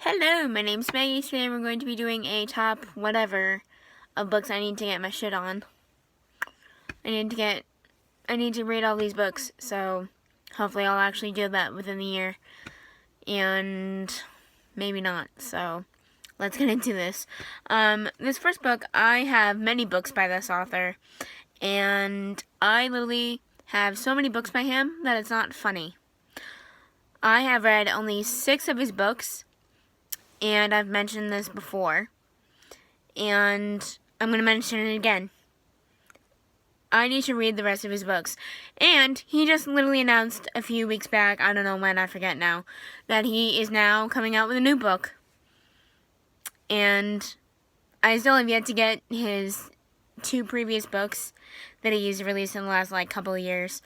Hello, my name's Maggie. Today we're going to be doing a top whatever of books I need to get my shit on. I need to read all these books, so hopefully I'll actually do that within the year. And maybe not, so let's get into this. This first book, I have many books by this author, and I literally have so many books by him that it's not funny. I have read only 6 of his books, and I've mentioned this before, and I'm going to mention it again. I need to read the rest of his books. And he just literally announced a few weeks back, I don't know when, I forget now, that he is now coming out with a new book. And I still have yet to get his 2 previous books that he's released in the last couple of years.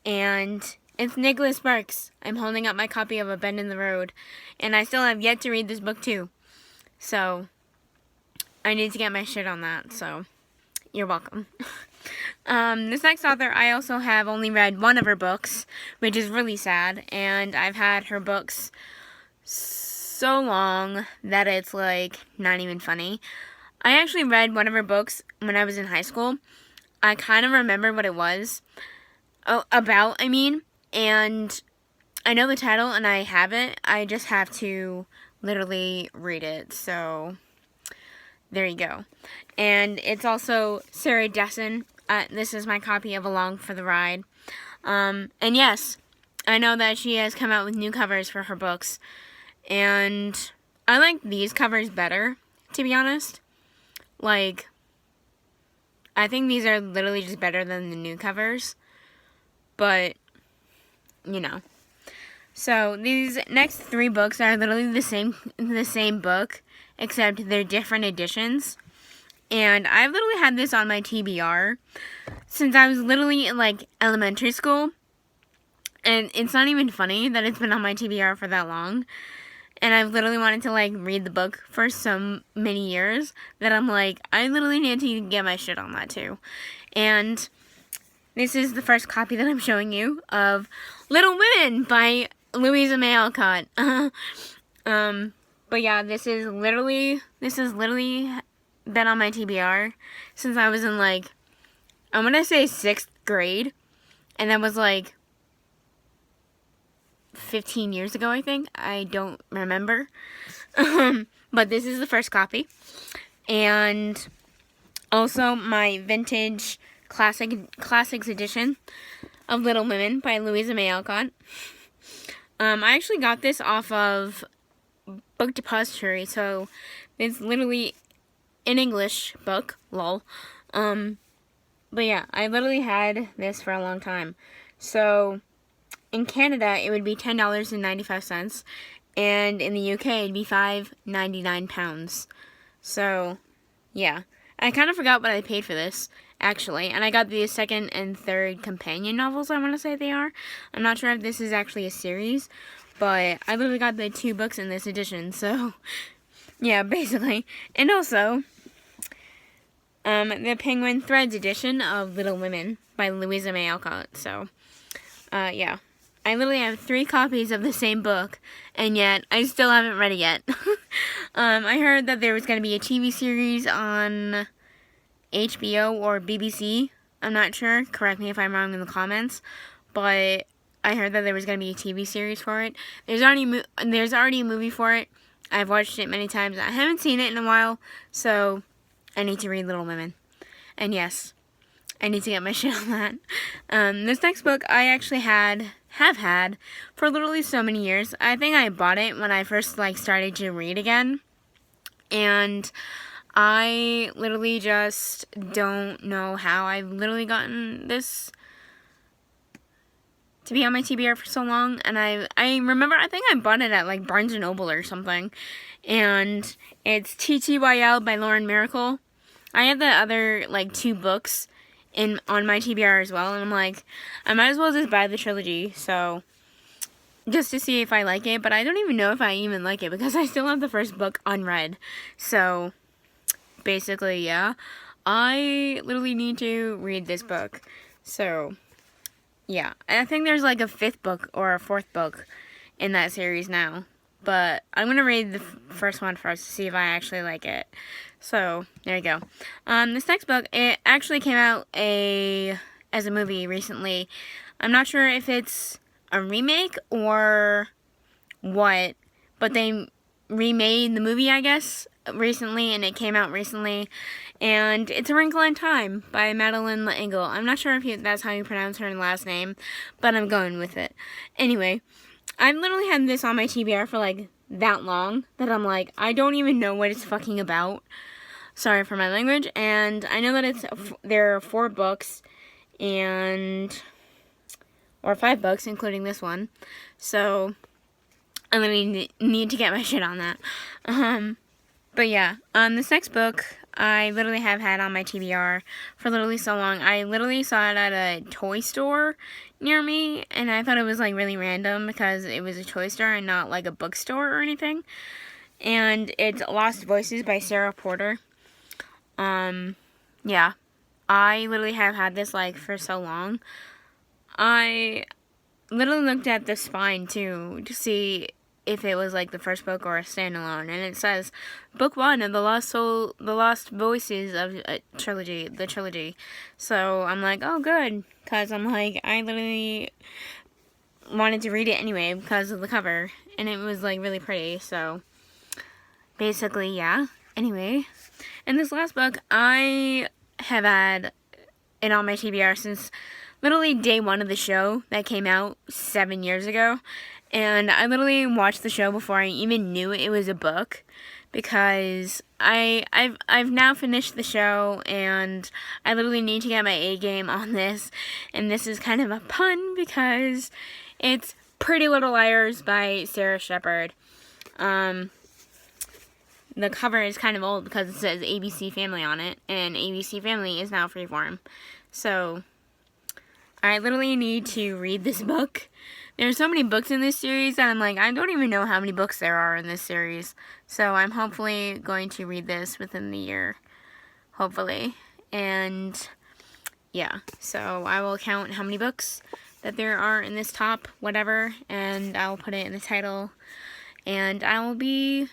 And it's Nicholas Sparks. I'm holding up my copy of A Bend in the Road. And I still have yet to read this book too. So I need to get my shit on that. So you're welcome. This next author, I also have only read 1 of her books, which is really sad. And I've had her books so long that it's not even funny. I actually read 1 of her books when I was in high school. I kind of remember what it was. And I know the title and I have it. I just have to literally read it. So there you go. And it's also Sarah Dessen. This is my copy of Along for the Ride. And yes, I know that she has come out with new covers for her books. And I like these covers better, to be honest. I think these are literally just better than the new covers. But, you know. So, these next 3 books are literally the same book, except they're different editions. And I've literally had this on my TBR since I was literally in, elementary school. And it's not even funny that it's been on my TBR for that long. And I've literally wanted to, read the book for so many years that I'm I literally need to get my shit on that, too. And this is the first copy that I'm showing you of Little Women by Louisa May Alcott. But yeah, this is literally been on my TBR since I was in I'm gonna say 6th grade, and that was 15 years ago, I think. I don't remember. But this is the first copy. And also my vintage classics edition of Little Women by Louisa May Alcott. I actually got this off of Book Depository, so it's literally an English book, lol. But yeah, I literally had this for a long time. So in Canada, it would be $10.95, and in the UK, it'd be £5.99. So yeah, I kind of forgot what I paid for this, actually. And I got the 2nd and 3rd companion novels, I want to say they are. I'm not sure if this is actually a series, but I literally got the 2 books in this edition, so yeah, basically. And also, the Penguin Threads edition of Little Women by Louisa May Alcott. So, yeah. I literally have 3 copies of the same book, and yet I still haven't read it yet. I heard that there was going to be a TV series on HBO or BBC. I'm not sure. Correct me if I'm wrong in the comments. But I heard that there was going to be a TV series for it. There's already a movie for it. I've watched it many times. I haven't seen it in a while, so I need to read Little Women. And yes, I need to get my shit on that. This next book I actually have had for literally so many years. I think I bought it when I first started to read again. And I literally just don't know how I've literally gotten this to be on my TBR for so long. And I remember, I think I bought it at Barnes & Noble or something. And it's TTYL by Lauren Myracle. I have the other 2 books on my TBR as well, and I'm I might as well just buy the trilogy, so just to see if I like it. But I don't even know if I even like it because I still have the first book unread. So basically, yeah, I literally need to read this book. So yeah, I think there's a 5th book or a 4th book in that series now, but I'm going to read the first one first to see if I actually like it. So, there you go. This next book, it actually came out as a movie recently. I'm not sure if it's a remake or what, but they remade the movie, I guess, recently, and it came out recently, and it's A Wrinkle in Time by Madeline. I'm not sure if that's how you pronounce her last name, but I'm going with it. Anyway, I've literally had this on my TBR for like that long that I'm like, I don't even know what it's fucking about. Sorry for my language. And I know that there are 4 books or 5 books, including this one. So I literally need to get my shit on that. But yeah, this next book I literally have had on my TBR for literally so long. I literally saw it at a toy store near me, and I thought it was like really random because it was a toy store and not like a bookstore or anything. And it's Lost Voices by Sarah Porter. Yeah, I literally have had this like for so long. I literally looked at the spine too to see if it was like the first book or a standalone, and it says Book 1 of the Lost Voices of the trilogy. So I'm like, oh good, because I'm like, I literally wanted to read it anyway because of the cover, and it was like really pretty. So basically, yeah. Anyway, in this last book, I have had it on my TBR since literally day 1 of the show that came out 7 years ago. And I literally watched the show before I even knew it was a book, because I've now finished the show, and I literally need to get my A game on this. And this is kind of a pun because it's Pretty Little Liars by Sarah Shepard. The cover is kind of old because it says ABC Family on it, and ABC Family is now Freeform. So I literally need to read this book. There's so many books in this series that I'm like, I don't even know how many books there are in this series. So I'm hopefully going to read this within the year. Hopefully. And yeah, so I will count how many books that there are in this top whatever, and I'll put it in the title. And I will be